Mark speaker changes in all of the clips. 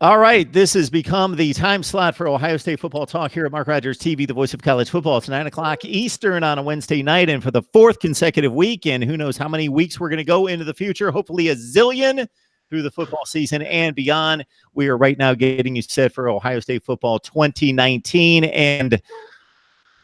Speaker 1: All right, this has become the time slot for Ohio State football talk here at Mark Rogers TV, the voice of college football. It's 9 o'clock Eastern on a Wednesday night, and for the fourth consecutive week, and who knows how many weeks we're going to go into the future, hopefully a zillion through the football season and beyond. We are right now getting you set for Ohio State football 2019, and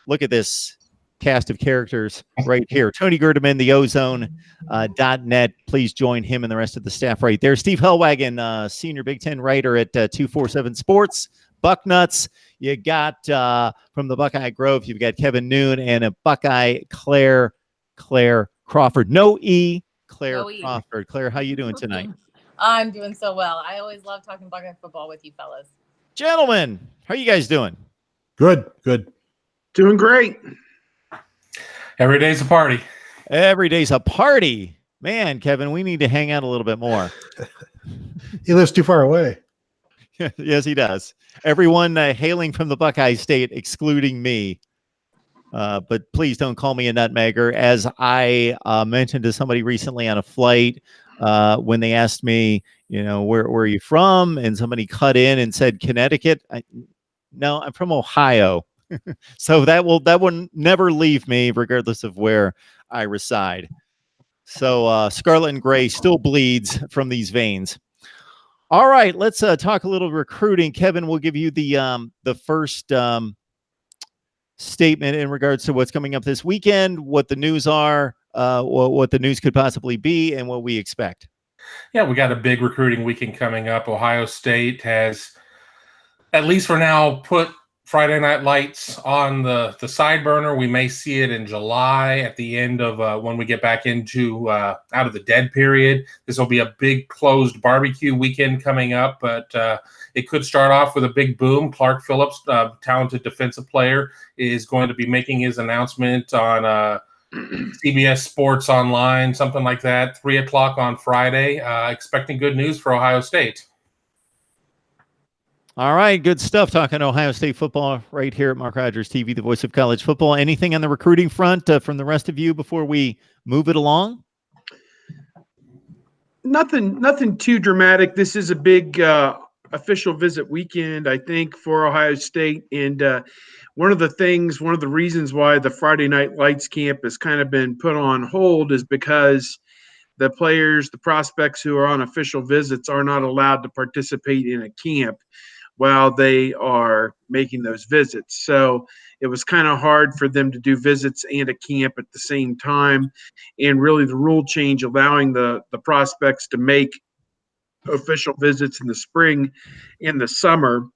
Speaker 1: look at this cast of characters right here. Tony Gerdeman, the Ozone.net. Please join him and the rest of the staff right there. Steve Hellwagon, senior Big Ten writer at 247 Sports. Bucknuts. You got from the Buckeye Grove, you've got Kevin Noon and a Buckeye Claire Crawford. No E, Claire Crawford. Claire, how you doing tonight?
Speaker 2: I'm doing so well. I always love talking Buckeye football with you fellas.
Speaker 1: Gentlemen, how are you guys doing?
Speaker 3: Good.
Speaker 4: Doing great.
Speaker 5: Every day's a party.
Speaker 1: Every day's a party. Man, Kevin, we need to hang out a little bit more.
Speaker 3: He lives too far away.
Speaker 1: Yes, he does. Everyone hailing from the Buckeye State, excluding me. But please don't call me a nutmegger. As I mentioned to somebody recently on a flight, when they asked me, where are you from? And somebody cut in and said Connecticut. No, I'm from Ohio. So that will never leave me, regardless of where I reside. So Scarlet and Gray still bleeds from these veins. All right, let's talk a little recruiting. Kevin, we'll give you the first statement in regards to what's coming up this weekend, what the news are, what the news could possibly be, and what we expect.
Speaker 5: Yeah, we got a big recruiting weekend coming up. Ohio State has, at least for now, put Friday Night Lights on the side burner. We may see it in July at the end of when we get back into out of the dead period. This will be a big closed barbecue weekend coming up, but it could start off with a big boom. Clark Phillips, talented defensive player, is going to be making his announcement on CBS Sports Online, something like that, 3 o'clock on Friday. Expecting good news for Ohio State.
Speaker 1: All right, good stuff. Talking Ohio State football right here at Mark Rogers TV, the voice of college football. Anything on the recruiting front from the rest of you before we move it along?
Speaker 4: Nothing too dramatic. This is a big official visit weekend, I think, for Ohio State. And one of the reasons why the Friday Night Lights camp has kind of been put on hold is because the players, the prospects who are on official visits are not allowed to participate in a camp while they are making those visits. So it was kind of hard for them to do visits and a camp at the same time. And really the rule change allowing the prospects to make official visits in the spring and the summer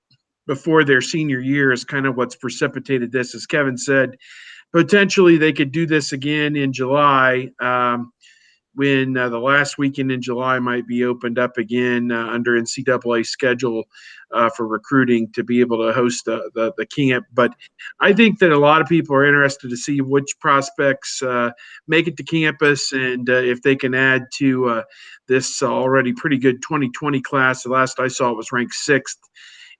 Speaker 4: before their senior year is kind of what's precipitated this. As Kevin said, potentially they could do this again in July, when the last weekend in July might be opened up again under NCAA schedule for recruiting to be able to host the camp. But I think that a lot of people are interested to see which prospects make it to campus and if they can add to this already pretty good 2020 class. The last I saw it was ranked 6th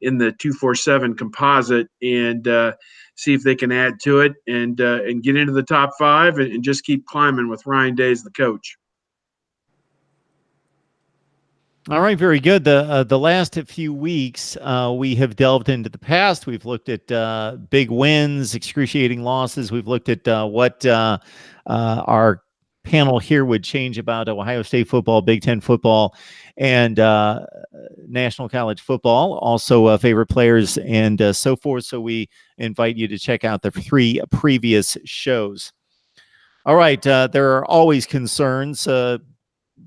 Speaker 4: in the 247 composite, and see if they can add to it and get into the top 5 and just keep climbing with Ryan Day as the coach.
Speaker 1: All right, very good. The last few weeks, we have delved into the past. We've looked at big wins, excruciating losses. We've looked at what our panel here would change about Ohio State football, Big Ten football, and National College football, also favorite players and so forth. So we invite you to check out the 3 previous shows. All right, there are always concerns.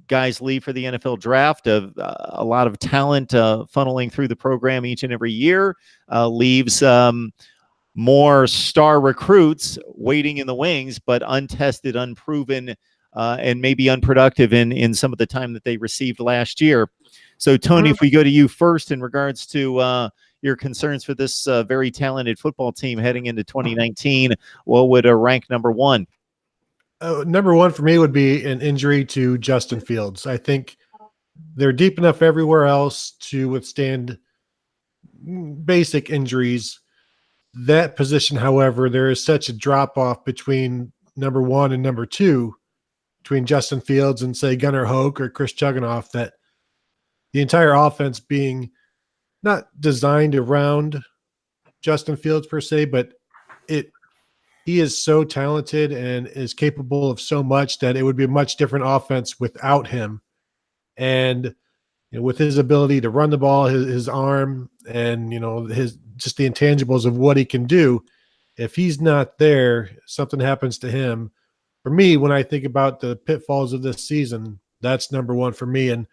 Speaker 1: Guys leave for the NFL draft. A lot of talent funneling through the program each and every year leaves more star recruits waiting in the wings, but untested, unproven, and maybe unproductive in some of the time that they received last year. So, Tony, if we go to you first in regards to your concerns for this very talented football team heading into 2019, what would rank number 1?
Speaker 3: Number 1 for me would be an injury to Justin Fields. I think they're deep enough everywhere else to withstand basic injuries. That position, however, there is such a drop-off between number 1 and number 2, between Justin Fields and, say, Gunnar Hoke or Chris Chuganoff, that the entire offense being not designed around Justin Fields per se, but he is so talented and is capable of so much that it would be a much different offense without him. And with his ability to run the ball, his arm, and his just the intangibles of what he can do, if he's not there, something happens to him. For me, when I think about the pitfalls of this season, that's number one for me. And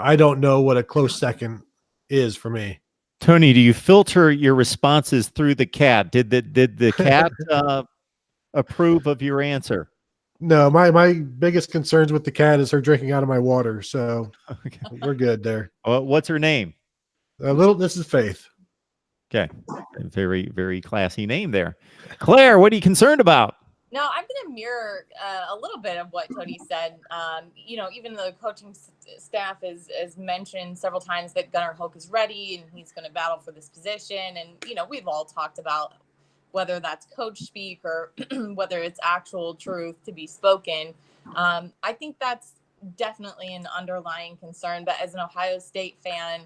Speaker 3: I don't know what a close second is for me.
Speaker 1: Tony, do you filter your responses through the cat? Did the cat approve of your answer?
Speaker 3: No, my biggest concerns with the cat is her drinking out of my water. So
Speaker 1: Okay.
Speaker 3: we're good there.
Speaker 1: What's her name?
Speaker 3: This is Faith.
Speaker 1: Okay. Very, very classy name there. Claire, what are you concerned about?
Speaker 2: No, I'm going to mirror a little bit of what Tony said. Even though the coaching staff has mentioned several times that Gunnar Hoke is ready and he's going to battle for this position. And, we've all talked about whether that's coach speak or whether it's actual truth to be spoken. I think that's definitely an underlying concern. But as an Ohio State fan,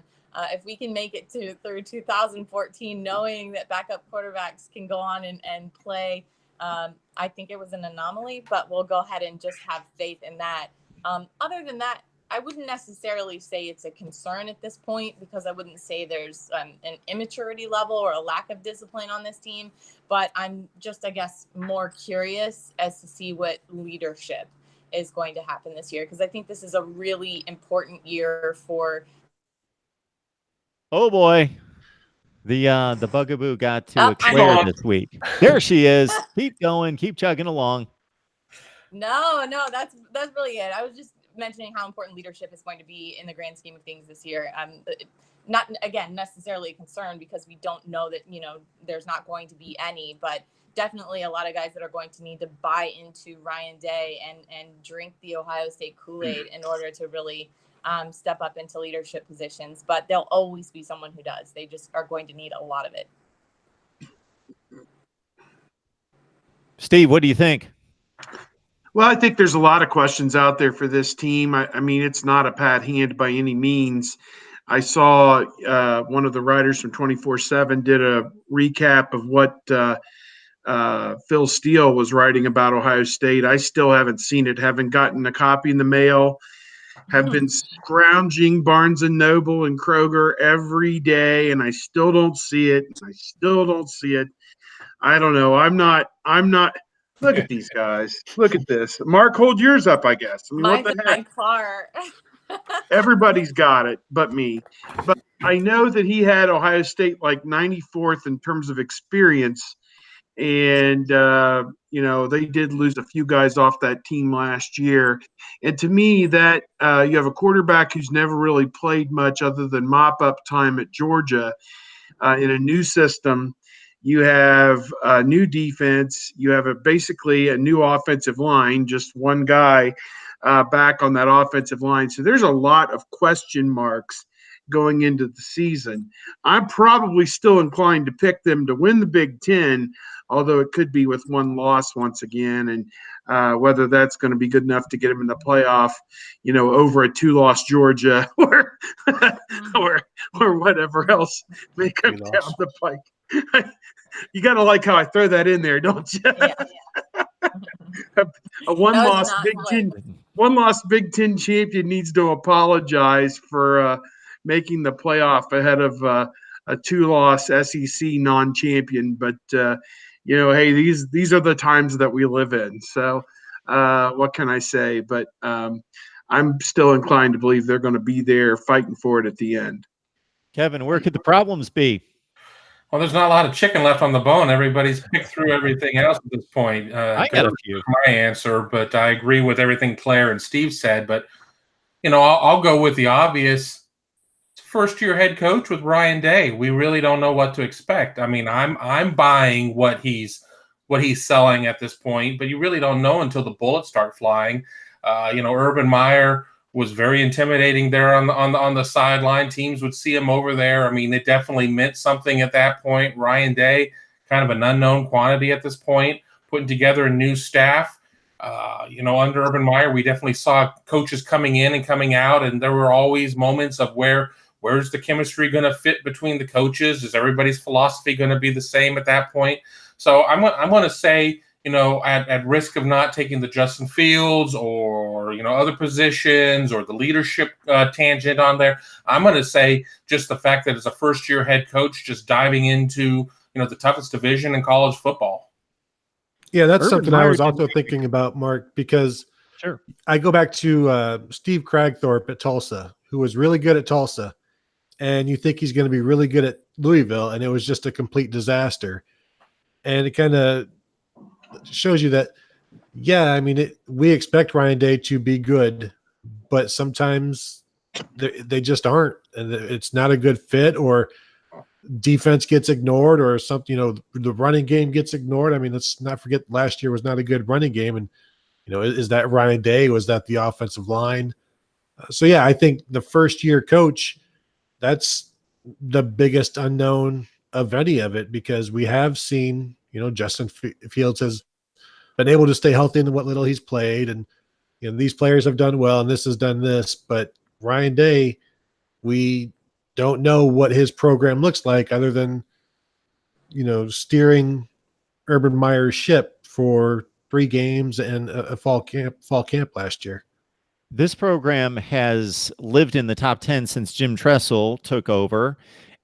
Speaker 2: if we can make it through 2014, knowing that backup quarterbacks can go on and play, I think it was an anomaly, but we'll go ahead and just have faith in that. Other than that, I wouldn't necessarily say it's a concern at this point, because I wouldn't say there's an immaturity level or a lack of discipline on this team, but I'm just, I guess, more curious as to see what leadership is going to happen this year, because I think this is a really important year for.
Speaker 1: Oh boy. The bugaboo got to Claire this week. There she is. Keep going. Keep chugging along.
Speaker 2: No, that's really it. I was just mentioning how important leadership is going to be in the grand scheme of things this year. Not, again, necessarily a concern, because we don't know that, there's not going to be any, but definitely a lot of guys that are going to need to buy into Ryan Day and drink the Ohio State Kool-Aid in order to really step up into leadership positions. But there'll always be someone who does. They just are going to need a lot of it.
Speaker 1: Steve, what do you think?
Speaker 4: Well, I think there's a lot of questions out there for this team. I mean, it's not a pat hand by any means. I saw one of the writers from 24/7 did a recap of what Phil Steele was writing about Ohio State. I still haven't seen it, haven't gotten a copy in the mail, have been scrounging Barnes & Noble and Kroger every day, and I still don't see it. I don't know. I'm not. Look at these guys. Look at this. Mark, hold yours up, I guess. I mean,
Speaker 2: Mine's
Speaker 4: what the
Speaker 2: in
Speaker 4: heck?
Speaker 2: my car.
Speaker 4: Everybody's got it but me. But I know that he had Ohio State like 94th in terms of experience. And, they did lose a few guys off that team last year. And to me, that you have a quarterback who's never really played much other than mop-up time at Georgia in a new system. You have a new defense. You have basically a new offensive line, just one guy back on that offensive line. So there's a lot of question marks going into the season. I'm probably still inclined to pick them to win the Big Ten, although it could be with one loss once again. And whether that's going to be good enough to get them in the playoff, over a 2-loss Georgia or whatever else may come down the pike. You got to like how I throw that in there, don't you?
Speaker 2: Yeah.
Speaker 4: A one-loss Big Ten champion needs to apologize for making the playoff ahead of a 2-loss SEC non-champion. But hey, these are the times that we live in. So what can I say? But I'm still inclined to believe they're going to be there fighting for it at the end.
Speaker 1: Kevin, where could the problems be?
Speaker 5: Well, there's not a lot of chicken left on the bone. Everybody's picked through everything else at this point.
Speaker 1: I got a few.
Speaker 5: My answer, but I agree with everything Claire and Steve said. But I'll go with the obvious. First-year head coach with Ryan Day. We really don't know what to expect. I mean, I'm buying what he's selling at this point, but you really don't know until the bullets start flying. Urban Meyer was very intimidating there on the sideline. Teams would see him over there. I mean, it definitely meant something at that point. Ryan Day, kind of an unknown quantity at this point, putting together a new staff. Under Urban Meyer, we definitely saw coaches coming in and coming out, and there were always moments of where Where's the chemistry going to fit between the coaches? Is everybody's philosophy going to be the same at that point? So I'm going to say, at risk of not taking the Justin Fields or, other positions or the leadership tangent on there, I'm going to say just the fact that as a first-year head coach, just diving into, the toughest division in college football.
Speaker 3: Yeah, that's
Speaker 1: Urban
Speaker 3: something I
Speaker 1: Meyer
Speaker 3: was
Speaker 1: did
Speaker 3: also thinking about, Mark, because
Speaker 1: Sure.
Speaker 3: I go back to Steve Cragthorpe at Tulsa, who was really good at Tulsa, and you think he's going to be really good at Louisville, and it was just a complete disaster. And it kind of shows you that, yeah, I mean, we expect Ryan Day to be good, but sometimes they just aren't, and it's not a good fit, or defense gets ignored, or something. The running game gets ignored. I mean, let's not forget last year was not a good running game, and is that Ryan Day? Was that the offensive line? So yeah, I think the first year coach, that's the biggest unknown of any of it, because we have seen, Justin Fields has been able to stay healthy in what little he's played, and these players have done well, and this has done this. But Ryan Day, we don't know what his program looks like, other than steering Urban Meyer's ship for 3 games and a fall camp last year.
Speaker 1: This program has lived in the top 10 since Jim Tressel took over,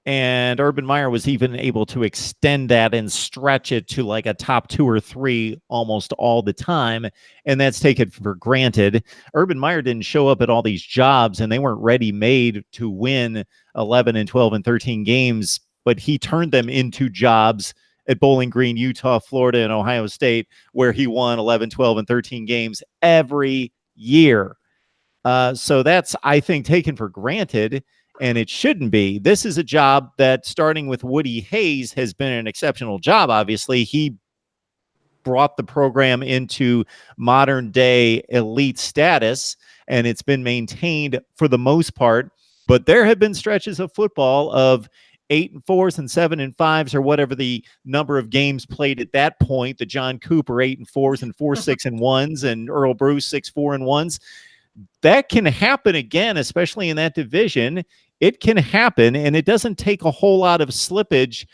Speaker 1: and Urban Meyer was even able to extend that and stretch it to like a top 2 or 3 almost all the time, and that's taken for granted. Urban Meyer didn't show up at all these jobs, and they weren't ready-made to win 11 and 12 and 13 games, but he turned them into jobs at Bowling Green, Utah, Florida, and Ohio State, where he won 11, 12, and 13 games every year. So that's, I think, taken for granted, and it shouldn't be. This is a job that, starting with Woody Hayes, has been an exceptional job. Obviously, he brought the program into modern day elite status, and it's been maintained for the most part. But there have been stretches of football of 8-4s and 7-5s, or whatever the number of games played at that point. The John Cooper 8-4s and 4-6-1s, and Earl Bruce 6-4-1s. That can happen again, especially in that division. It can happen, and it doesn't take a whole lot of slippage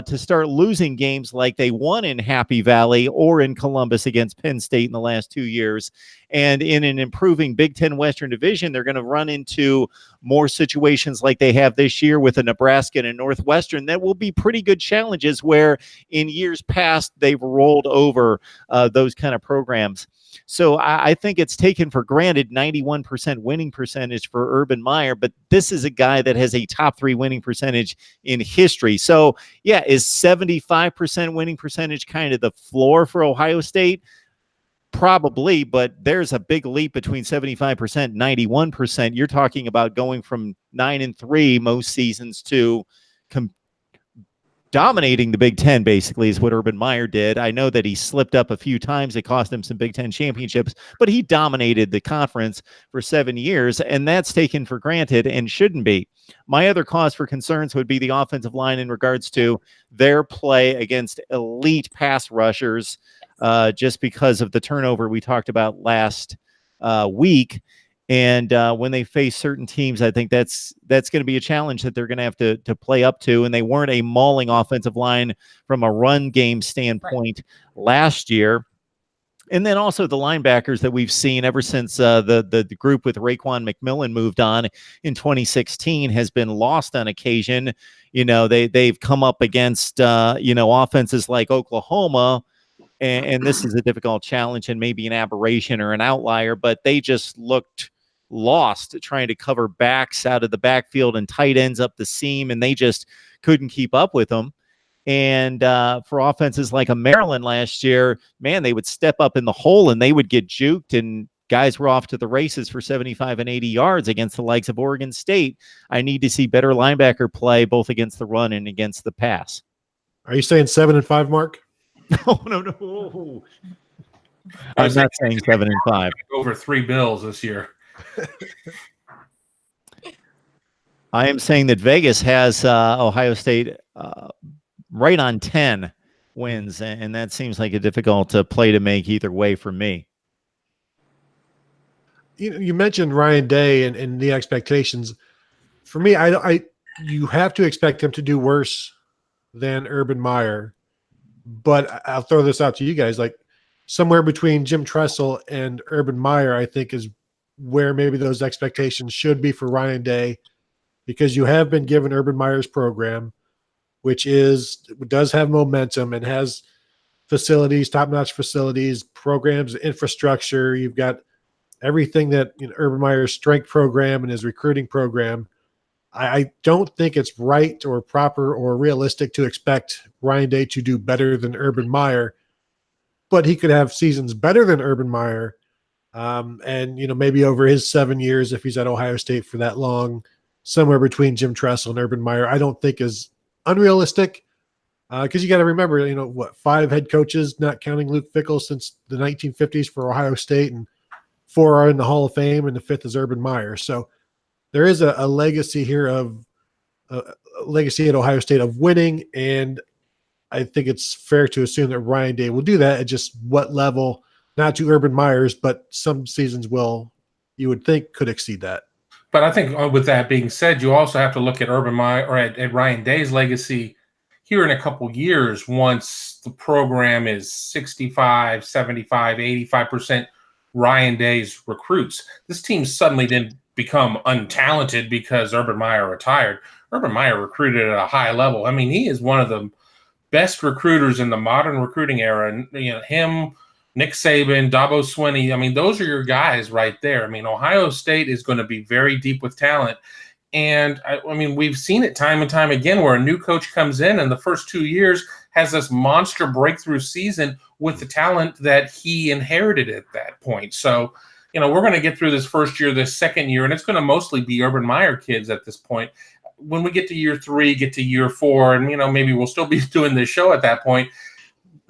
Speaker 1: to start losing games like they won in Happy Valley or in Columbus against Penn State in the last 2 years. And in an improving Big Ten Western Division, they're going to run into more situations like they have this year with a Nebraska and a Northwestern that will be pretty good challenges, where in years past they've rolled over those kind of programs. So I think it's taken for granted 91% winning percentage for Urban Meyer, but this is a guy that has a top 3 winning percentage in history. So yeah, is 75% winning percentage kind of the floor for Ohio State? Probably, but there's a big leap between 75% and 91%. You're talking about going from 9-3 most seasons to dominating the Big Ten, basically, is what Urban Meyer did. I know that he slipped up a few times. It cost him some Big Ten championships, but he dominated the conference for 7 years, and that's taken for granted and shouldn't be. My other cause for concerns would be the offensive line in regards to their play against elite pass rushers, just because of the turnover we talked about last week. And when they face certain teams, I think that's going to be a challenge that they're going to have to play up to. And they weren't a mauling offensive line from a run game standpoint last year. And then also the linebackers that we've seen ever since the group with Raekwon McMillan moved on in 2016 has been lost on occasion. They've come up against offenses like Oklahoma. And this is a difficult challenge and maybe an aberration or an outlier, but they just looked lost trying to cover backs out of the backfield and tight ends up the seam, and they just couldn't keep up with them. And for offenses like a Maryland last year, man, they would step up in the hole and they would get juked, and guys were off to the races for 75 and 80 yards against the likes of Oregon State. I need to see better linebacker play, both against the run and against the pass.
Speaker 3: Are you saying 7-5, Mark?
Speaker 1: No. I'm not saying 7-5.
Speaker 5: Over 3 bills this year.
Speaker 1: I am saying that Vegas has Ohio State right on 10 wins, and that seems like a difficult play to make either way for me.
Speaker 3: You mentioned Ryan Day and the expectations. for me, you have to expect him to do worse than Urban Meyer. But I'll throw this out to you guys, like somewhere between Jim Tressel and Urban Meyer, I think is where maybe those expectations should be for Ryan Day, because you have been given Urban Meyer's program, which does have momentum and has facilities, top-notch facilities, programs, infrastructure. You've got everything that Urban Meyer's strength program and his recruiting program. I don't think it's right or proper or realistic to expect Ryan Day to do better than Urban Meyer, but he could have seasons better than Urban Meyer. And, maybe over his 7 years, if he's at Ohio State for that long, somewhere between Jim Tressel and Urban Meyer, I don't think is unrealistic. Because you got to remember, 5 head coaches, not counting Luke Fickell, since the 1950s for Ohio State, and 4 are in the Hall of Fame, and the 5th is Urban Meyer. So there is a legacy here of legacy at Ohio State of winning, and I think it's fair to assume that Ryan Day will do that at just what level, not to Urban Meyer's, but some seasons you would think could exceed that.
Speaker 5: But I think with that being said, you also have to look at Urban Meyer or at Ryan Day's legacy here in a couple years, once the program is 65, 75, 85% Ryan Day's recruits. This team suddenly didn't become untalented because Urban Meyer retired. Urban Meyer recruited at a high level. I mean, he is one of the best recruiters in the modern recruiting era. And, him, Nick Saban, Dabo Swinney, I mean, those are your guys right there. I mean, Ohio State is going to be very deep with talent. And, I mean, we've seen it time and time again where a new coach comes in and the first 2 years has this monster breakthrough season with the talent that he inherited at that point. So, we're going to get through this first year, this second year, and it's going to mostly be Urban Meyer kids at this point. When we get to year 3, get to year 4, and, maybe we'll still be doing this show at that point,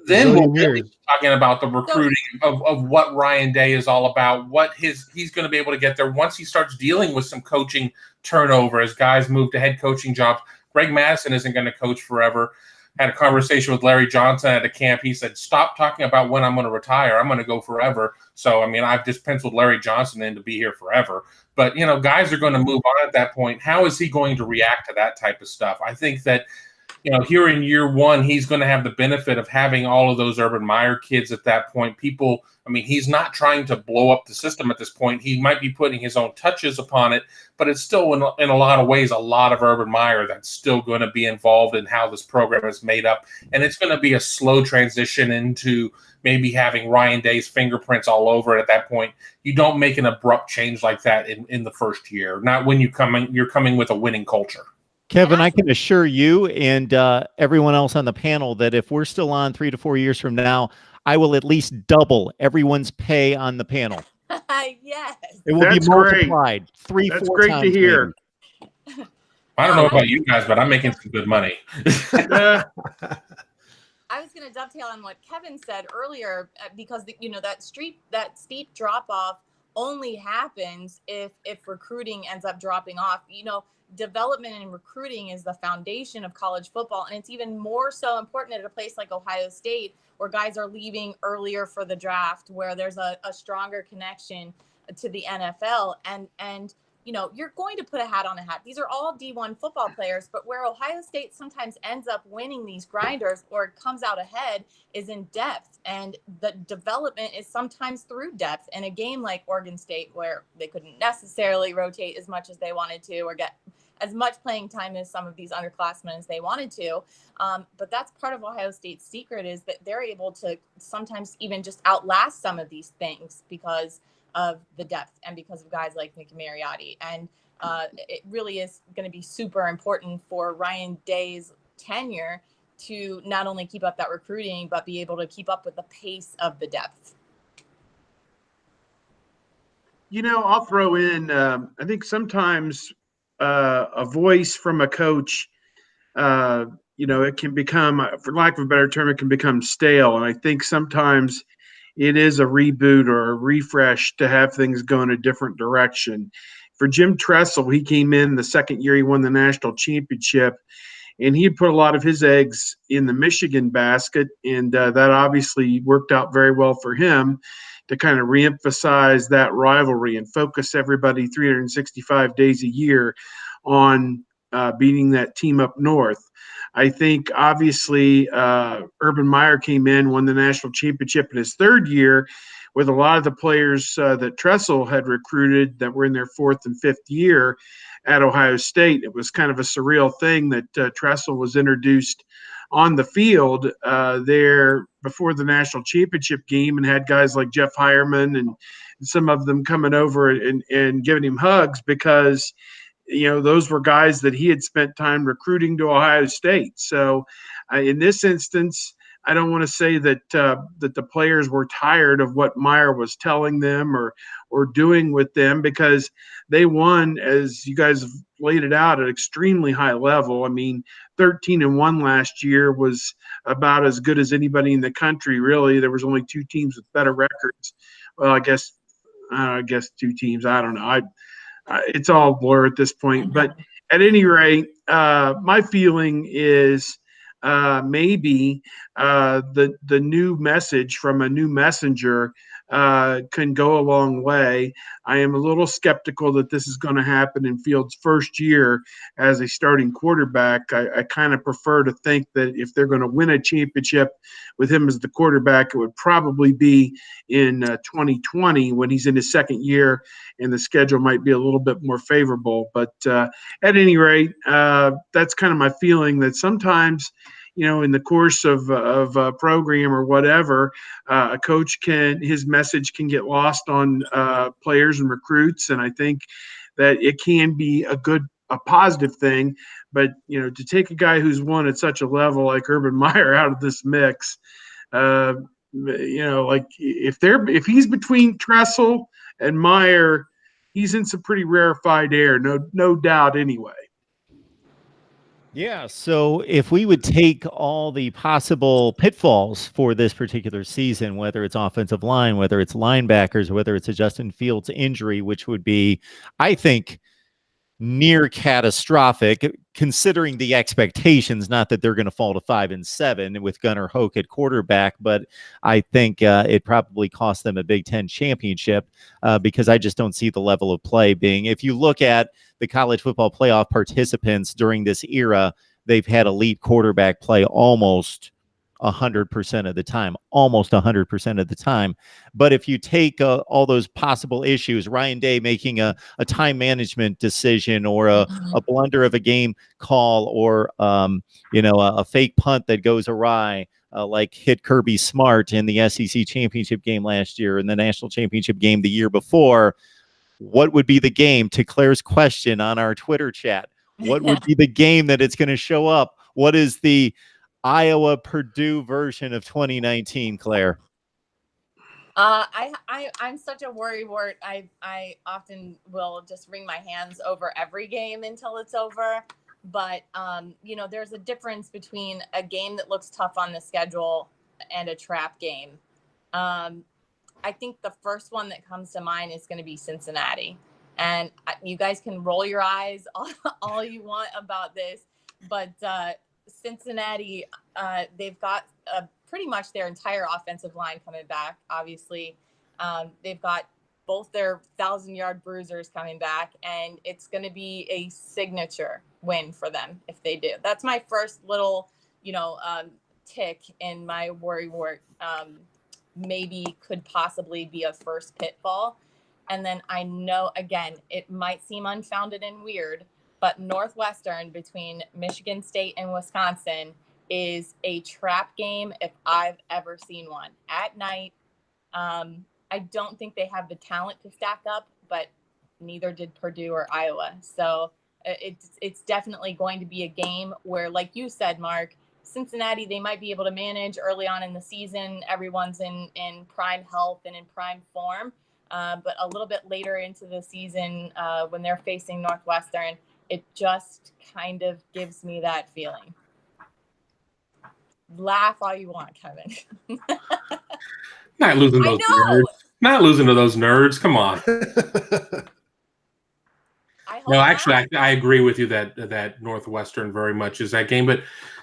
Speaker 5: then we'll really be talking about the recruiting of what Ryan Day is all about, what he's going to be able to get there once he starts dealing with some coaching turnover as guys move to head coaching jobs. Greg Madison isn't going to coach forever. Had a conversation with Larry Johnson at a camp. He said, stop talking about when I'm going to retire. I'm going to go forever. So, I mean, I've just penciled Larry Johnson in to be here forever. But, guys are going to move on at that point. How is he going to react to that type of stuff? I think that, here in year 1, he's going to have the benefit of having all of those Urban Meyer kids at that point. People, I mean, he's not trying to blow up the system at this point. He might be putting his own touches upon it, but it's still in a lot of ways a lot of Urban Meyer that's still going to be involved in how this program is made up. And it's going to be a slow transition into maybe having Ryan Day's fingerprints all over it at that point. You don't make an abrupt change like that in the first year, not when you're coming with a winning culture.
Speaker 1: Kevin, I can assure you and everyone else on the panel that if we're still on 3 to 4 years from now, I will at least double everyone's pay on the panel.
Speaker 2: Yes.
Speaker 1: It will be multiplied 3, 4 times.
Speaker 4: That's great to hear.
Speaker 5: I don't know about you guys, but I'm making some good money.
Speaker 2: I was going to dovetail on what Kevin said earlier, because that steep drop off only happens if recruiting ends up dropping off. Development and recruiting is the foundation of college football, and it's even more so important at a place like Ohio State, where guys are leaving earlier for the draft, where there's a stronger connection to the NFL, and you're going to put a hat on a hat. These are all D1 football players, but where Ohio State sometimes ends up winning these grinders or comes out ahead is in depth, and the development is sometimes through depth. In a game like Oregon State, where they couldn't necessarily rotate as much as they wanted to or get as much playing time as some of these underclassmen as they wanted to. But that's part of Ohio State's secret, is that they're able to sometimes even just outlast some of these things because of the depth and because of guys like Nick Mariotti. And it really is going to be super important for Ryan Day's tenure to not only keep up that recruiting, but be able to keep up with the pace of the depth.
Speaker 4: I'll throw in, I think sometimes a voice from a coach, it can become, for lack of a better term, it can become stale. And I think sometimes it is a reboot or a refresh to have things go in a different direction. For Jim Tressel, he came in the second year he won the national championship, and he had put a lot of his eggs in the Michigan basket, and that obviously worked out very well for him to kind of reemphasize that rivalry and focus everybody 365 days a year on beating that team up north. I think obviously Urban Meyer came in, won the national championship in his third year with a lot of the players that Tressel had recruited that were in their fourth and fifth year at Ohio State. It was kind of a surreal thing that Tressel was introduced on the field there before the national championship game and had guys like Jeff Hireman and some of them coming over and giving him hugs because those were guys that he had spent time recruiting to Ohio State. So in this instance, I don't want to say that that the players were tired of what Meyer was telling them or doing with them, because they won, as you guys have laid it out, at an extremely high level. I mean, 13-1 last year was about as good as anybody in the country, really. There was only two teams with better records. Well, I guess two teams. I don't know. It's all blur at this point. But at any rate, my feeling is maybe the new message from a new messenger can go a long way. I am a little skeptical that this is going to happen in Fields' first year as a starting quarterback. I kind of prefer to think that if they're going to win a championship with him as the quarterback, it would probably be in 2020 when he's in his second year and the schedule might be a little bit more favorable. But at any rate, that's kind of my feeling, that sometimes in the course of a program or whatever, a coach his message can get lost on players and recruits. And I think that it can be a positive thing. But, to take a guy who's won at such a level like Urban Meyer out of this mix, like if he's between Tressel and Meyer, he's in some pretty rarefied air, no doubt anyway.
Speaker 1: Yeah, so if we would take all the possible pitfalls for this particular season, whether it's offensive line, whether it's linebackers, whether it's a Justin Fields injury, which would be, I think, near catastrophic, considering the expectations, not that they're going to fall to 5-7 with Gunnar Hoke at quarterback, but I think it probably cost them a Big Ten championship because I just don't see the level of play being. If you look at the college football playoff participants during this era, they've had elite quarterback play almost 100% of the time, But if you take all those possible issues, Ryan Day making a time management decision or a blunder of a game call or, a fake punt that goes awry, like hit Kirby Smart in the SEC championship game last year and the national championship game the year before, what would be the game? To Claire's question on our Twitter chat, what would be the game that it's going to show up? What is the Iowa-Purdue version of 2019, Claire?
Speaker 2: I'm such a worrywart. I often will just wring my hands over every game until it's over. But there's a difference between a game that looks tough on the schedule and a trap game. I think the first one that comes to mind is going to be Cincinnati. And you guys can roll your eyes all you want about this, but Cincinnati, they've got pretty much their entire offensive line coming back. Obviously, they've got both their 1,000-yard bruisers coming back, and it's going to be a signature win for them if they do. That's my first little, tick in my worrywart. Maybe could possibly be a first pitfall. And then I know, again, it might seem unfounded and weird, but Northwestern between Michigan State and Wisconsin is a trap game if I've ever seen one. At night, I don't think they have the talent to stack up, but neither did Purdue or Iowa. So it's definitely going to be a game where, like you said, Mark, Cincinnati, they might be able to manage early on in the season. Everyone's in prime health and in prime form. But a little bit later into the season, when they're facing Northwestern, it just kind of gives me that feeling. Laugh all you want, Kevin.
Speaker 5: Not losing those nerds. Not losing to those nerds. Come on. No, actually, I agree with you that Northwestern very much is that game. But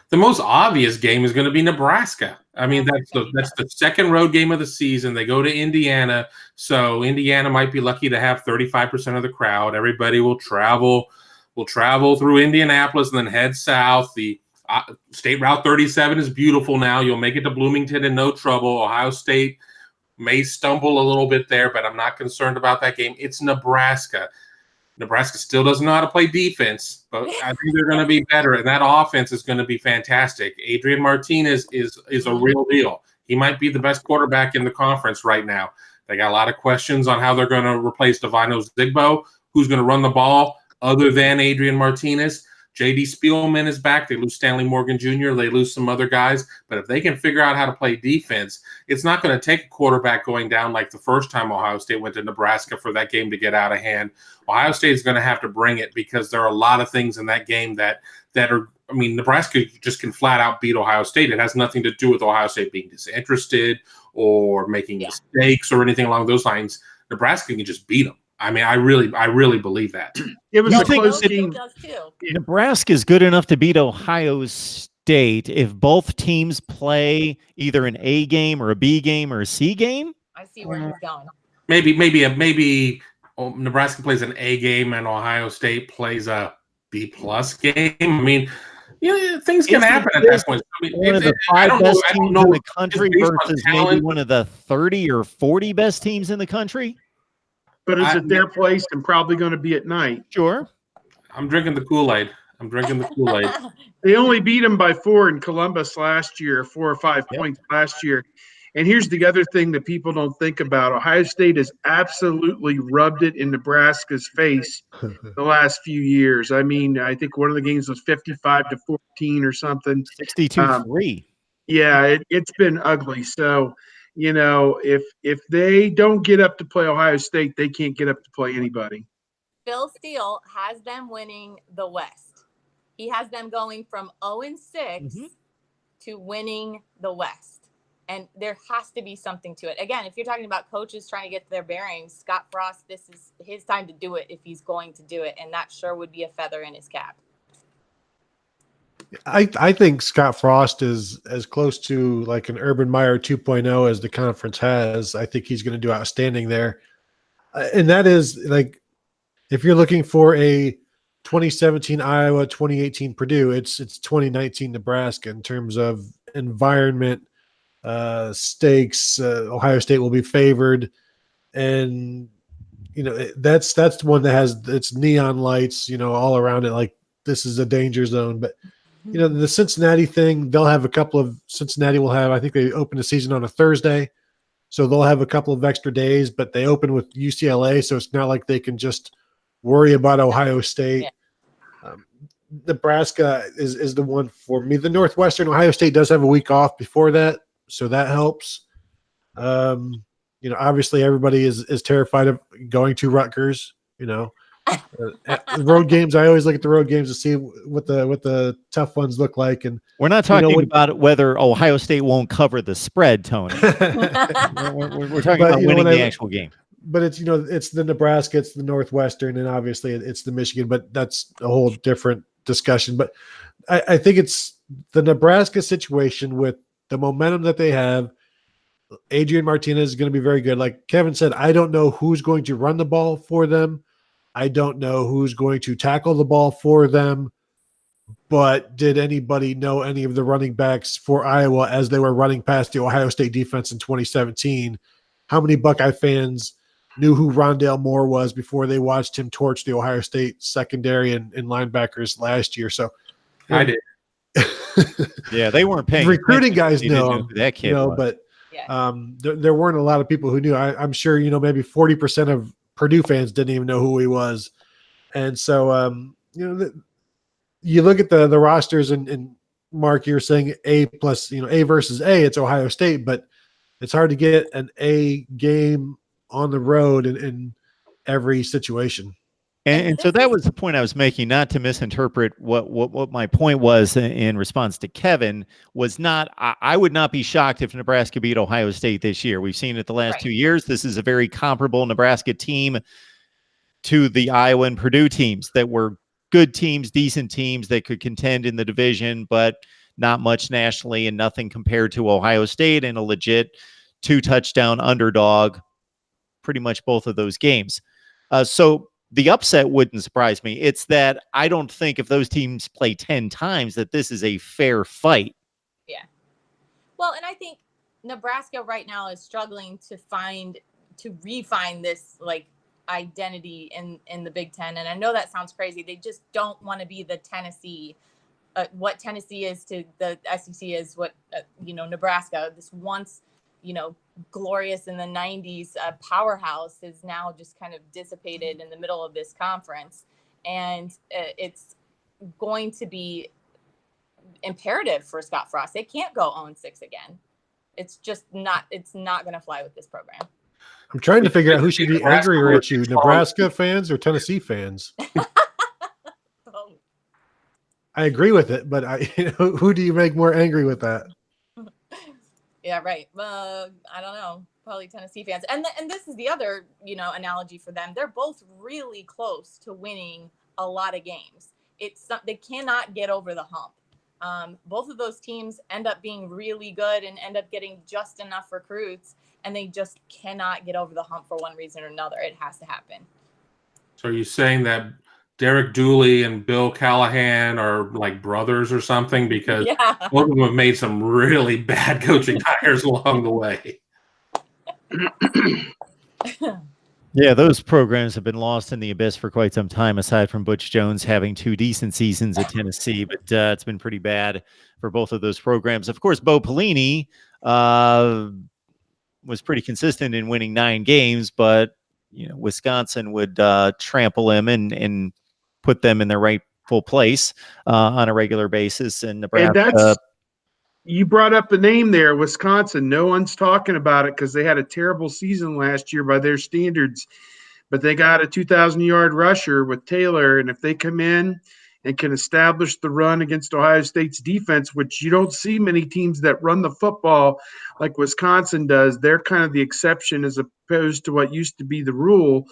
Speaker 5: the most obvious game is going to be Nebraska. I mean, that's the second road game of the season. They go to Indiana, so Indiana might be lucky to have 35% of the crowd. Everybody will travel We'll travel through Indianapolis and then head south. The State Route 37 is beautiful now. You'll make it to Bloomington in no trouble. Ohio State may stumble a little bit there, but I'm not concerned about that game. It's Nebraska. Nebraska still doesn't know how to play defense, but I think they're going to be better, and that offense is going to be fantastic. Adrian Martinez is a real deal. He might be the best quarterback in the conference right now. They got a lot of questions on how they're going to replace Devino Zigbo, who's going to run the ball other than Adrian Martinez. J.D. Spielman is back. They lose Stanley Morgan Jr. They lose some other guys. But if they can figure out how to play defense, it's not going to take a quarterback going down like the first time Ohio State went to Nebraska for that game to get out of hand. Ohio State is going to have to bring it because there are a lot of things in that game that are – I mean, Nebraska just can flat out beat Ohio State. It has nothing to do with Ohio State being disinterested or making mistakes or anything along those lines. Nebraska can just beat them. I mean, I really believe that.
Speaker 4: It was
Speaker 1: You
Speaker 4: a
Speaker 1: think
Speaker 4: close game.
Speaker 1: Nebraska is good enough to beat Ohio State if both teams play either an A game or a B game or a C game?
Speaker 2: I see where he's going.
Speaker 5: Maybe Nebraska plays an A game and Ohio State plays a B+ game. I mean, things can happen at that point. I mean,
Speaker 1: one of the 5 best teams in the country versus maybe one of the 30 or 40 best teams in the country.
Speaker 4: But it's at their place and probably going to be at night.
Speaker 1: Sure.
Speaker 5: I'm drinking the Kool-Aid.
Speaker 4: They only beat them by 4 in Columbus last year, 4 or 5 points last year. And here's the other thing that people don't think about. Ohio State has absolutely rubbed it in Nebraska's face the last few years. I mean, I think one of the games was 55-14 or something.
Speaker 1: 62-3.
Speaker 4: Yeah, it's been ugly. So, if they don't get up to play Ohio State, they can't get up to play anybody.
Speaker 2: Phil Steele has them winning the West. He has them going from 0-6 to winning the West. And there has to be something to it. Again, if you're talking about coaches trying to get their bearings, Scott Frost, this is his time to do it if he's going to do it. And that sure would be a feather in his cap.
Speaker 3: I think Scott Frost is as close to like an Urban Meyer 2.0 as the conference has. I think he's going to do outstanding there. And that is like, if you're looking for a 2017 Iowa, 2018 Purdue, it's 2019 Nebraska in terms of environment, stakes. Ohio State will be favored. And, that's the one that has its neon lights, all around it. Like, this is a danger zone, but the Cincinnati thing, they'll have Cincinnati will have, I think they open the season on a Thursday. So they'll have a couple of extra days, but they open with UCLA. So it's not like they can just worry about Ohio State. Yeah. Nebraska is the one for me. The Northwestern, Ohio State does have a week off before that. So that helps. Obviously everybody is terrified of going to Rutgers, road games. I always look at the road games to see what the tough ones look like. And
Speaker 1: we're not talking about whether Ohio State won't cover the spread, Tony. we're talking about winning the actual game.
Speaker 3: But it's it's the Nebraska, it's the Northwestern, and obviously it's the Michigan. But that's a whole different discussion. But I think it's the Nebraska situation with the momentum that they have. Adrian Martinez is going to be very good. Like Kevin said, I don't know who's going to run the ball for them. I don't know who's going to tackle the ball for them, but did anybody know any of the running backs for Iowa as they were running past the Ohio State defense in 2017? How many Buckeye fans knew who Rondale Moore was before they watched him torch the Ohio State secondary and linebackers last year? So
Speaker 5: I did.
Speaker 1: Yeah, they weren't paying.
Speaker 3: Recruiting guys know
Speaker 1: who that kid was.
Speaker 3: But there weren't a lot of people who knew. I'm sure, maybe 40% of Purdue fans didn't even know who he was. And so, you look at the rosters and Mark, you're saying A plus, A versus A, it's Ohio State, but it's hard to get an A game on the road in every situation.
Speaker 1: And so that was the point I was making, not to misinterpret what my point was in response to Kevin was not, I would not be shocked if Nebraska beat Ohio State this year. We've seen it the last 2 years. This is a very comparable Nebraska team to the Iowa and Purdue teams that were good teams, decent teams that could contend in the division, but not much nationally and nothing compared to Ohio State and a legit 2-touchdown underdog, pretty much both of those games. So the upset wouldn't surprise me. It's that I don't think if those teams play 10 times that this is a fair fight.
Speaker 2: Yeah. Well, and I think Nebraska right now is struggling to refine this like identity in the Big Ten. And I know that sounds crazy. They just don't want to be the Tennessee. What Tennessee is to the SEC is what, Nebraska, this once, glorious in the 90s powerhouse is now just kind of dissipated in the middle of this conference. And it's going to be imperative for Scott Frost. They can't go 0-6 again. It's just not, it's not going to fly with this program.
Speaker 3: I'm trying to figure out who should be angrier at you, Nebraska fans or Tennessee fans. I agree with it, but who do you make more angry with that?
Speaker 2: Yeah, right. I don't know. Probably Tennessee fans. And this is the other, analogy for them. They're both really close to winning a lot of games. They cannot get over the hump. Both of those teams end up being really good and end up getting just enough recruits, and they just cannot get over the hump for one reason or another. It has to happen.
Speaker 5: So are you saying that Derek Dooley and Bill Callahan are like brothers or something? Because both of them have made some really bad coaching hires along the way.
Speaker 1: Yeah, those programs have been lost in the abyss for quite some time, aside from Butch Jones having 2 decent seasons at Tennessee. But it's been pretty bad for both of those programs. Of course, Bo Pelini was pretty consistent in winning 9 games, but Wisconsin would trample him and put them in their rightful place on a regular basis. And Nebraska.
Speaker 4: You brought up the name there, Wisconsin. No one's talking about it because they had a terrible season last year by their standards. But they got a 2,000-yard rusher with Taylor, and if they come in and can establish the run against Ohio State's defense, which you don't see many teams that run the football like Wisconsin does, they're kind of the exception as opposed to what used to be the rule.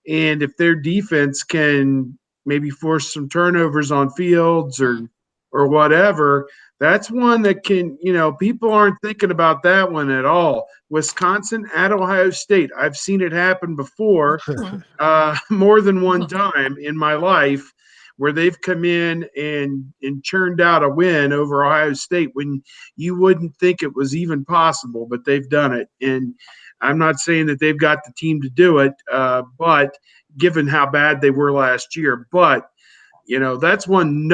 Speaker 4: And if their defense can maybe force some turnovers on Fields or whatever, that's one that can, people aren't thinking about that one at all. Wisconsin at Ohio State. I've seen it happen before more than one time in my life where they've come in and churned out a win over Ohio State when you wouldn't think it was even possible, but they've done it. And I'm not saying that they've got the team to do it, but given how bad they were last year, but that's one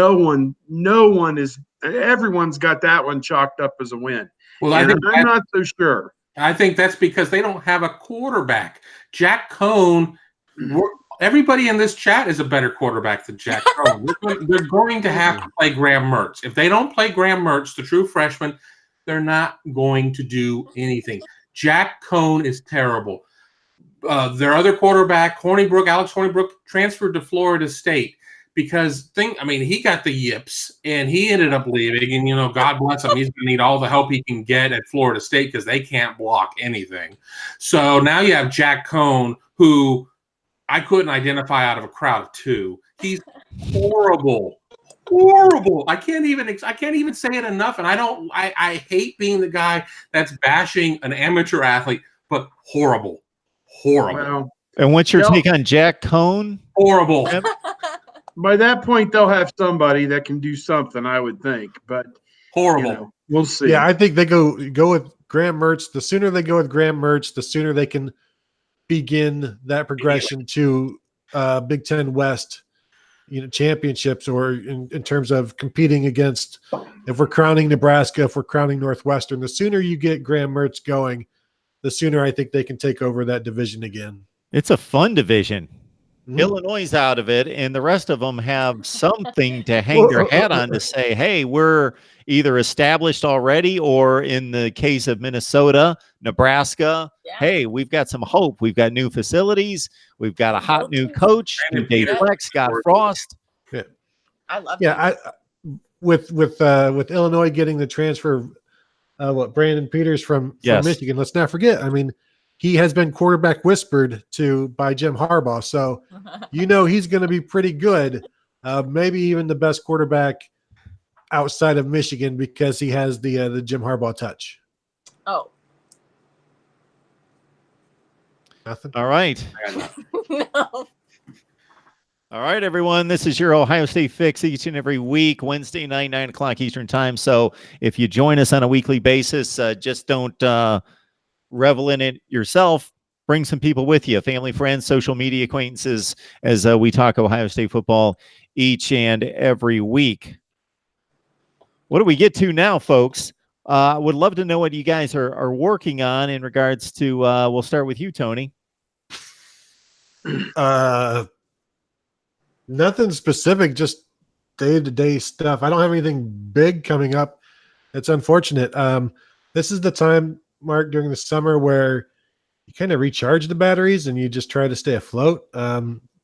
Speaker 4: everyone's got that one chalked up as a win. Well, I'm not so sure.
Speaker 5: I think that's because they don't have a quarterback. Jack Cohn, everybody in this chat is a better quarterback than Jack Cohn. They're going to have to play Graham Mertz. If they don't play Graham Mertz, the true freshman, they're not going to do anything. Jack Cohn is terrible. Their other quarterback, Alex Hornibrook, transferred to Florida State. Because he got the yips and he ended up leaving, and God bless him, he's going to need all the help he can get at Florida State because they can't block anything. So now you have Jack Cohn, who I couldn't identify out of a crowd of 2. He's horrible. I can't even say it enough. And I hate being the guy that's bashing an amateur athlete, but horrible.
Speaker 4: Wow.
Speaker 1: And what's your take on Jack Cohn?
Speaker 5: Horrible.
Speaker 4: By that point, they'll have somebody that can do something, I would think. But
Speaker 5: horrible.
Speaker 4: We'll see.
Speaker 3: Yeah, I think they go with Graham Mertz. The sooner they go with Graham Mertz, the sooner they can begin that progression to Big Ten West, championships, or in terms of competing against. If we're crowning Nebraska, if we're crowning Northwestern, the sooner you get Graham Mertz going, the sooner I think they can take over that division again.
Speaker 1: It's a fun division. Illinois is out of it, and the rest of them have something to hang their hat on to say, hey, we're either established already, or in the case of Minnesota, Nebraska, hey, we've got some hope. We've got new facilities. We've got a hot new coach. Dave Fleck, Scott Frost.
Speaker 2: Yeah. I love
Speaker 3: with Illinois getting the transfer, Brandon Peters from Michigan. Let's not forget, he has been quarterback whispered to by Jim Harbaugh. So, he's going to be pretty good. Maybe even the best quarterback outside of Michigan because he has the Jim Harbaugh touch.
Speaker 2: Oh.
Speaker 3: Nothing?
Speaker 1: All right.
Speaker 2: No.
Speaker 1: All right, everyone. This is your Ohio State Fix each and every week, Wednesday night, 9 o'clock Eastern time. So if you join us on a weekly basis, just don't revel in it yourself. Bring some people with you, family, friends, social media acquaintances, as we talk Ohio State football each and every week. What do we get to now, folks? Would love to know what you guys are working on in regards to, we'll start with you, Tony.
Speaker 3: Nothing specific, just day-to-day stuff. I don't have anything big coming up. It's unfortunate. This is the time, Mark, during the summer where you kind of recharge the batteries and you just try to stay afloat,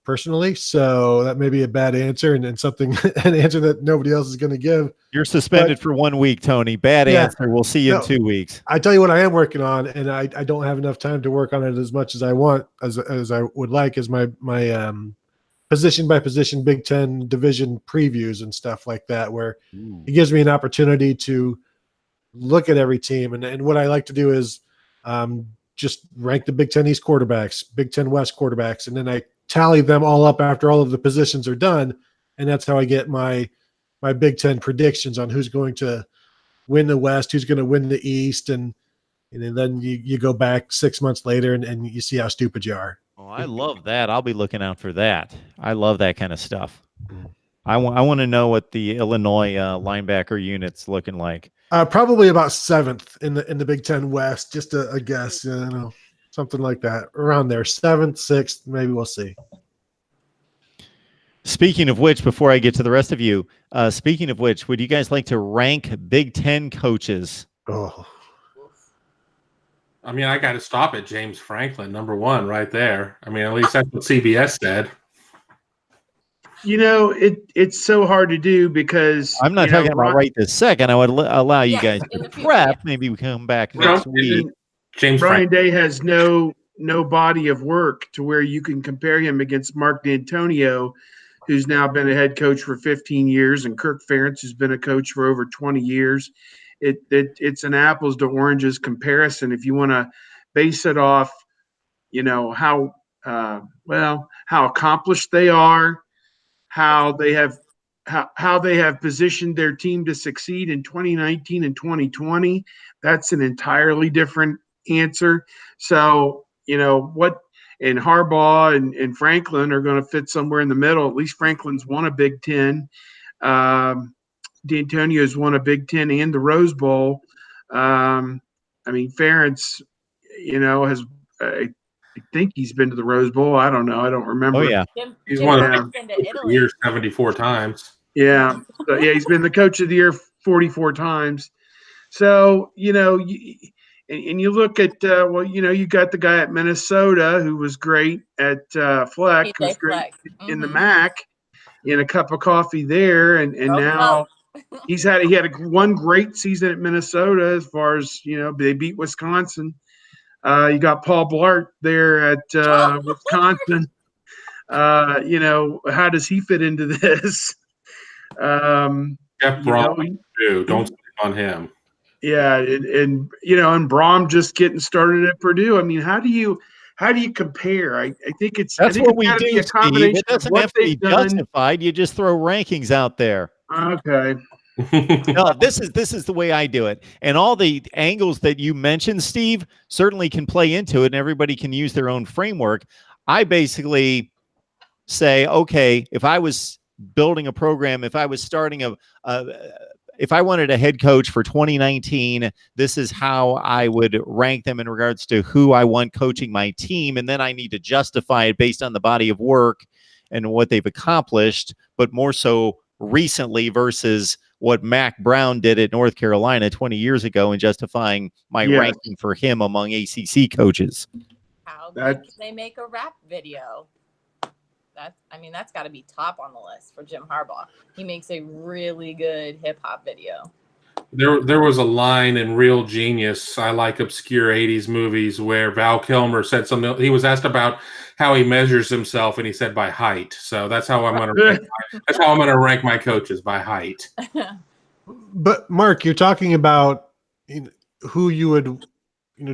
Speaker 3: personally. So that may be a bad answer and something, an answer that nobody else is going to give.
Speaker 1: You're suspended for 1 week, Tony. Bad answer. We'll see you in 2 weeks.
Speaker 3: I tell you what I am working on, and I don't have enough time to work on it as much as I want, as I would like, is my position by position Big Ten division previews and stuff like that, where it gives me an opportunity to look at every team. And what I like to do is just rank the Big Ten East quarterbacks, Big Ten West quarterbacks, and then I tally them all up after all of the positions are done. And that's how I get my Big Ten predictions on who's going to win the West, who's going to win the East. And then you go back 6 months later and you see how stupid you are.
Speaker 1: Oh, I love that. I'll be looking out for that. I love that kind of stuff. I want to know what the Illinois linebacker unit's looking like.
Speaker 3: Probably about 7th in the Big Ten West, just a guess, something like that, around there, 7th, 6th, maybe. We'll see.
Speaker 1: Speaking of which, before I get to the rest of you, speaking of which, would you guys like to rank Big Ten coaches?
Speaker 3: Oh,
Speaker 5: I mean, I got to stop at James Franklin, number 1 right there. I mean, at least that's what CBS said.
Speaker 4: It's so hard to do because
Speaker 1: I'm not talking about right this second. I would allow you guys to prep. Maybe we come back next week.
Speaker 5: James
Speaker 4: Brian Day has no body of work to where you can compare him against Mark D'Antonio, who's now been a head coach for 15 years, and Kirk Ferentz, who's been a coach for over 20 years. It's an apples to oranges comparison. If you want to base it off, how accomplished they are, how they have positioned their team to succeed in 2019 and 2020, that's an entirely different answer. So, what and Harbaugh and Franklin are going to fit somewhere in the middle. At least Franklin's won a Big Ten. D'Antonio's won a Big Ten and the Rose Bowl. Ferentz, has I think he's been to the Rose Bowl. I don't know. I don't remember.
Speaker 1: Oh, yeah.
Speaker 5: He's won the year 74 times.
Speaker 4: Yeah. So, he's been the coach of the year 44 times. So, and you look at, you got the guy at Minnesota who was great at Fleck, who's great in the MAC, in a cup of coffee there. And now he had one great season at Minnesota as far as, they beat Wisconsin. You got Paul Blart there at Wisconsin. How does he fit into this?
Speaker 5: Jeff Brom, too. Don't sleep on him.
Speaker 4: Yeah, and Brom just getting started at Purdue. I mean, how do you compare? I think
Speaker 1: that's what we do,
Speaker 4: a combination.
Speaker 1: It doesn't have to be justified. You just throw rankings out there.
Speaker 4: Okay.
Speaker 1: No, this is the way I do it. And all the angles that you mentioned, Steve, certainly can play into it, and everybody can use their own framework. I basically say, okay, if I was building a program, if I was starting if I wanted a head coach for 2019, this is how I would rank them in regards to who I want coaching my team. And then I need to justify it based on the body of work and what they've accomplished, but more so recently versus what Mac Brown did at North Carolina 20 years ago and justifying my ranking for him among ACC coaches.
Speaker 2: How can they make a rap video? That's got to be top on the list for Jim Harbaugh. He makes a really good hip hop video.
Speaker 5: There was a line in Real Genius, I like obscure 80s movies, where Val Kilmer said something. He was asked about how he measures himself, and he said by height. So that's how I'm going to rank my coaches, by height.
Speaker 3: But Mark, you're talking about who you would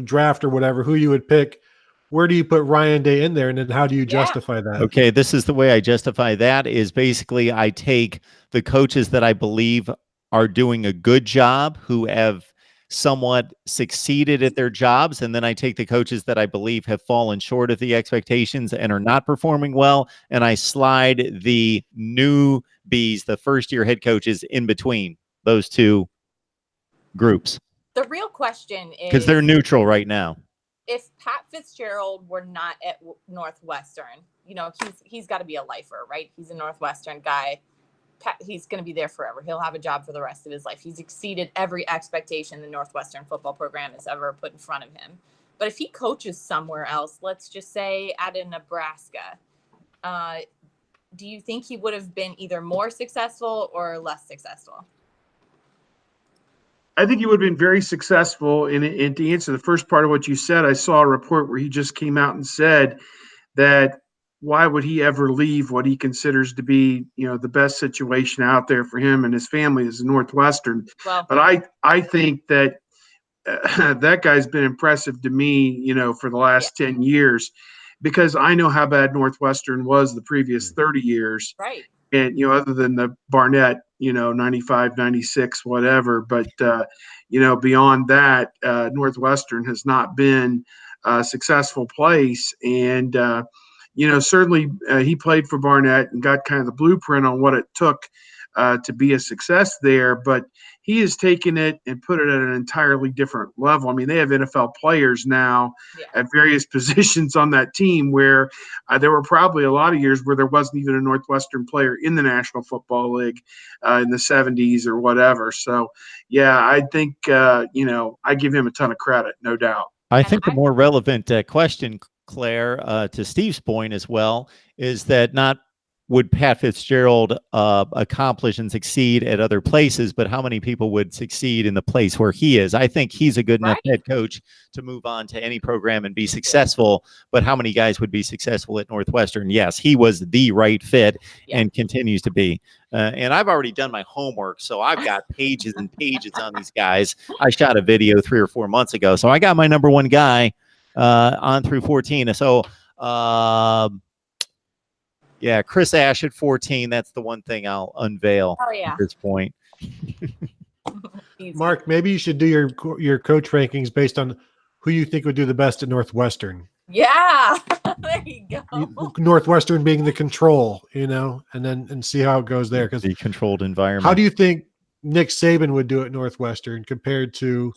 Speaker 3: draft or whatever, who you would pick. where do you put Ryan Day in there, and then how do you
Speaker 2: Yeah.
Speaker 3: justify that?
Speaker 1: Okay, this is the way I justify that is basically I take the coaches that I believe are doing a good job, who have somewhat succeeded at their jobs, and then I take the coaches that I believe have fallen short of the expectations and are not performing well, and I slide the newbies, the first-year head coaches, in between those two groups
Speaker 2: The real question
Speaker 1: because
Speaker 2: is,
Speaker 1: they're neutral right now.
Speaker 2: if Pat Fitzgerald were not at Northwestern, you know, he's got to be a lifer, right? He's a Northwestern guy. He's going to be there forever. He'll have a job for the rest of his life. He's exceeded every expectation the Northwestern football program has ever put in front of him. But if he coaches somewhere else, let's just say at a Nebraska, do you think he would have been either more successful or less successful?
Speaker 4: I think he would have been very successful. And to answer the first part of what you said, I saw a report where he just came out and said that why would he ever leave what he considers to be, you know, the best situation out there for him and his family is Northwestern.
Speaker 2: Well,
Speaker 4: But I think that that guy's been impressive to me, you know, for the last 10 years, because I know how bad Northwestern was the previous 30 years.
Speaker 2: right.
Speaker 4: And, you know, other than the Barnett, you know, 95, 96, whatever. But, you know, beyond that, Northwestern has not been a successful place. And, you know, certainly he played for Barnett and got kind of the blueprint on what it took to be a success there. But he has taken it and put it at an entirely different level. I mean, they have NFL players now at various positions on that team where there were probably a lot of years where there wasn't even a Northwestern player in the National Football League in the 70s or whatever. So, yeah, I think, you know, I give him a ton of credit, no doubt.
Speaker 1: I think the more relevant question, Claire, to Steve's point as well, is that not would Pat Fitzgerald accomplish and succeed at other places, but how many people would succeed in the place where he is? I think he's a good enough head coach to move on to any program and be successful, but how many guys would be successful at Northwestern? Yes, he was the right fit and continues to be. And I've already done my homework, so I've got pages and pages on these guys. I shot a video 3 or 4 months ago, so I got my number one guy on through 14. So, yeah, Chris Ash at 14. That's the one thing I'll unveil at this point.
Speaker 3: Mark, maybe you should do your coach rankings based on who you think would do the best at Northwestern.
Speaker 2: Yeah, there you go.
Speaker 3: Northwestern being the control, you know, and see how it goes there. Because
Speaker 1: the controlled environment.
Speaker 3: How do you think Nick Saban would do at Northwestern compared to,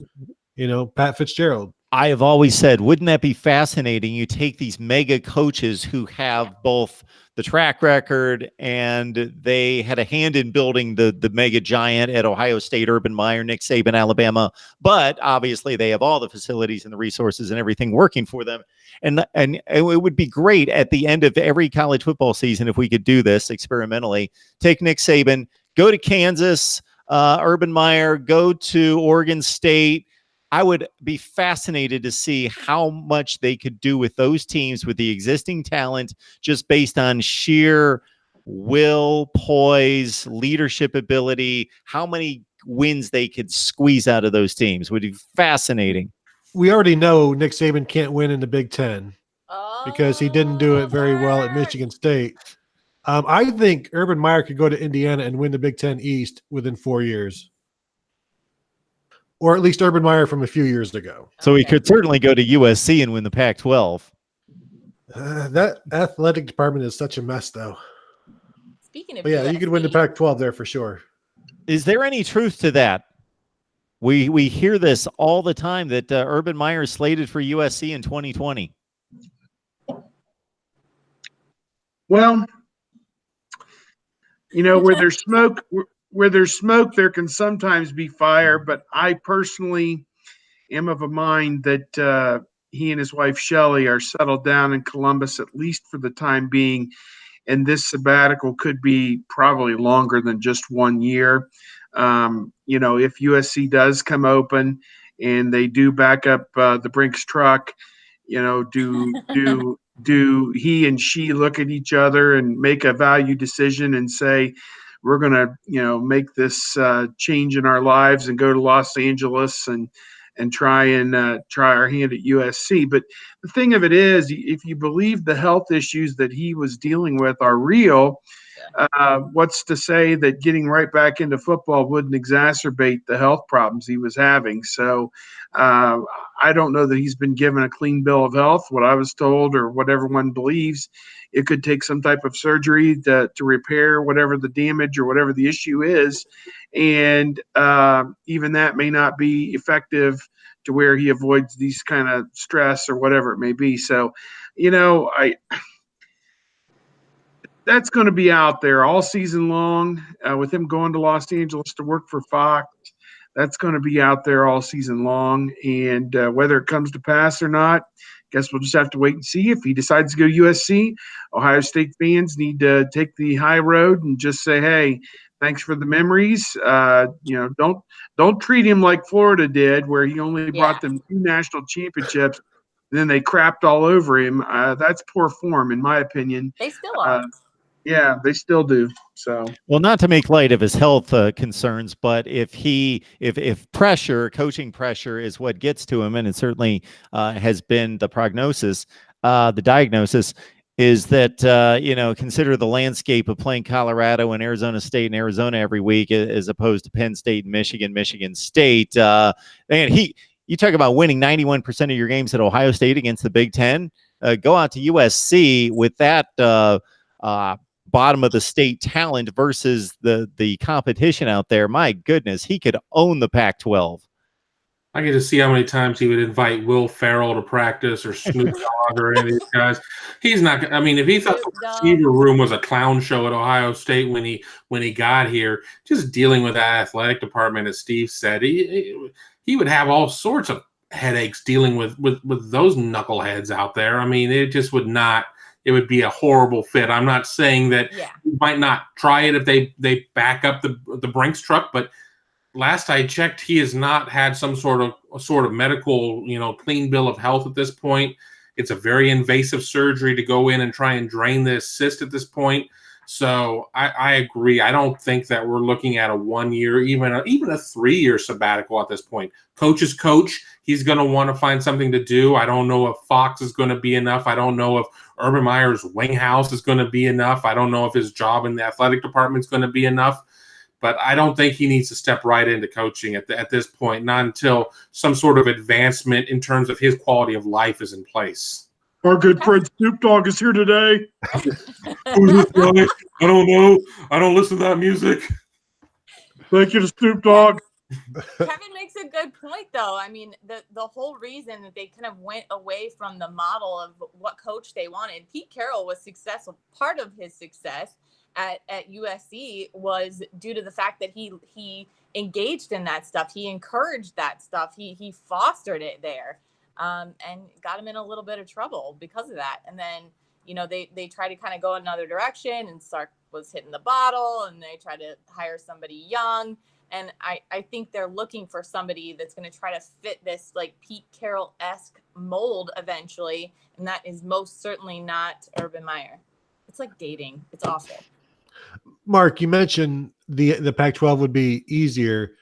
Speaker 3: you know, Pat Fitzgerald?
Speaker 1: I have always said, wouldn't that be fascinating? You take these mega coaches who have both the track record and they had a hand in building the mega giant at Ohio State, Urban Meyer, Nick Saban, Alabama, but obviously they have all the facilities and the resources and everything working for them. And it would be great at the end of every college football season if we could do this experimentally. Take Nick Saban, go to Kansas, Urban Meyer, go to Oregon State. I would be fascinated to see how much they could do with those teams with the existing talent, just based on sheer will, poise, leadership ability, how many wins they could squeeze out of those teams. Would be fascinating.
Speaker 3: We already know Nick Saban can't win in the Big Ten because he didn't do it very well at Michigan State. I think Urban Meyer could go to Indiana and win the Big Ten East within 4 years. Or at least Urban Meyer from a few years ago.
Speaker 1: So he could certainly go to USC and win the Pac-12.
Speaker 3: That athletic department is such a mess, though.
Speaker 2: Speaking of,
Speaker 3: you could win the Pac-12 there for sure.
Speaker 1: Is there any truth to that? We hear this all the time that Urban Meyer is slated for USC in 2020.
Speaker 4: Well, you know, where there's smoke, there can sometimes be fire. But I personally am of a mind that he and his wife Shelley are settled down in Columbus, at least for the time being. And this sabbatical could be probably longer than just 1 year. You know, if USC does come open and they do back up the Brinks truck, you know, do he and she look at each other and make a value decision and say, we're going to, you know, make this change in our lives and go to Los Angeles and and try our hand at USC. But the thing of it is, if you believe the health issues that he was dealing with are real, what's to say that getting right back into football wouldn't exacerbate the health problems he was having? So I don't know that he's been given a clean bill of health. What I was told, or what everyone believes, it could take some type of surgery to repair whatever the damage or whatever the issue is. And even that may not be effective to where he avoids these kind of stress or whatever it may be. So, that's going to be out there all season long with him going to Los Angeles to work for Fox. That's going to be out there all season long. And whether it comes to pass or not, guess we'll just have to wait and see. If he decides to go USC, Ohio State fans need to take the high road and just say, hey, thanks for the memories. Don't treat him like Florida did, where he only brought them 2 national championships. And then they crapped all over him. That's poor form, in my opinion.
Speaker 2: They still are.
Speaker 4: Yeah, they still do. So,
Speaker 1: well, not to make light of his health concerns, but if pressure, coaching pressure, is what gets to him, and it certainly has been the prognosis, the diagnosis is that consider the landscape of playing Colorado and Arizona State and Arizona every week, as opposed to Penn State and Michigan State. You talk about winning 91% of your games at Ohio State against the Big Ten. Go out to USC with that bottom of the state talent versus the competition out there. My goodness, he could own the Pac-12.
Speaker 5: I get to see how many times he would invite Will Ferrell to practice, or Snoop Dogg, or any of these guys. He's not. I mean, if he thought the receiver room was a clown show at Ohio State when he got here, just dealing with that athletic department, as Steve said, he would have all sorts of headaches dealing with those knuckleheads out there. I mean, it just would not. It would be a horrible fit. I'm not saying that you might not try it if they back up the Brinks truck, but last I checked, he has not had some sort of medical, clean bill of health at this point. It's a very invasive surgery to go in and try and drain the cyst at this point. So I agree. I don't think that we're looking at a 1 year, even a 3-year sabbatical at this point. Coach is coach. He's going to want to find something to do. I don't know if Fox is going to be enough. I don't know if Urban Meyer's wing house is going to be enough. I don't know if his job in the athletic department is going to be enough. But I don't think he needs to step right into coaching at this point, not until some sort of advancement in terms of his quality of life is in place.
Speaker 4: Our good friend Snoop Dogg is here today.
Speaker 5: Who's this guy? I don't know. I don't listen to that music.
Speaker 4: Thank you to Snoop Dogg.
Speaker 2: Kevin makes a good point, though. I mean, the whole reason that they kind of went away from the model of what coach they wanted. Pete Carroll was successful. Part of his success at USC was due to the fact that he engaged in that stuff. He encouraged that stuff. He fostered it there, and got him in a little bit of trouble because of that. And then, they tried to kind of go another direction, and Sark was hitting the bottle, and they tried to hire somebody young. And I think they're looking for somebody that's going to try to fit this like Pete Carroll-esque mold eventually. And that is most certainly not Urban Meyer. It's like dating. It's awful.
Speaker 3: Mark, you mentioned the Pac-12 would be easier.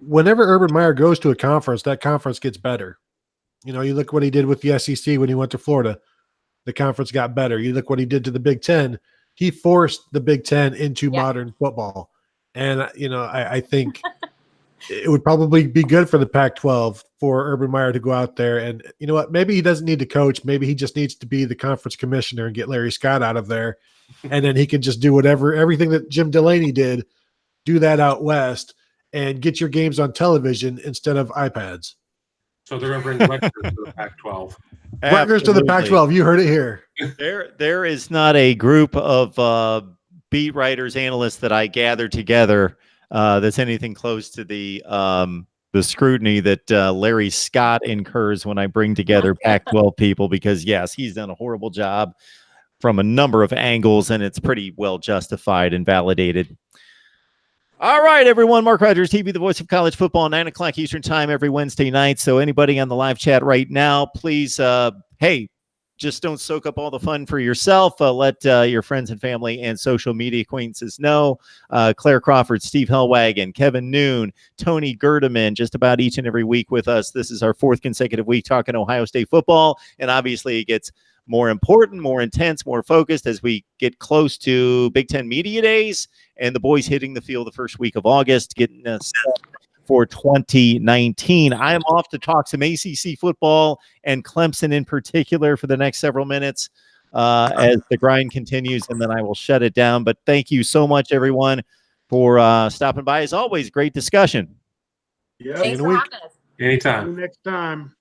Speaker 3: Whenever Urban Meyer goes to a conference, that conference gets better. You look what he did with the SEC when he went to Florida. The conference got better. You look what he did to the Big Ten. He forced the Big Ten into modern football. And, I think it would probably be good for the Pac-12 for Urban Meyer to go out there. And you know what? Maybe he doesn't need to coach. Maybe he just needs to be the conference commissioner and get Larry Scott out of there. And then he can just do everything that Jim Delaney did, do that out west and get your games on television instead of iPads.
Speaker 5: So they're going to bring Rutgers to the Pac-12.
Speaker 3: Rutgers to the Pac-12. You heard it here.
Speaker 1: There is not a group of beat writers, analysts that I gather together that's anything close to the scrutiny that Larry Scott incurs when I bring together Pac-12 people, because yes, he's done a horrible job from a number of angles, and it's pretty well justified and validated. All right, everyone. Mark Rogers TV, the voice of college football, 9 o'clock Eastern time every Wednesday night. So anybody on the live chat right now, please, hey, Just don't soak up all the fun for yourself. Let your friends and family and social media acquaintances know. Claire Crawford, Steve Hellwagon, Kevin Noon, Tony Gerdeman, just about each and every week with us. This is our 4th consecutive week talking Ohio State football. And obviously it gets more important, more intense, more focused as we get close to Big Ten Media Days and the boys hitting the field the first week of August, getting us for 2019. I am off to talk some ACC football and Clemson in particular for the next several minutes as the grind continues, and then I will shut it down. But thank you so much, everyone, for stopping by. As always, great discussion.
Speaker 4: Yeah.
Speaker 2: Thanks for having us.
Speaker 5: Anytime.
Speaker 4: See you next time.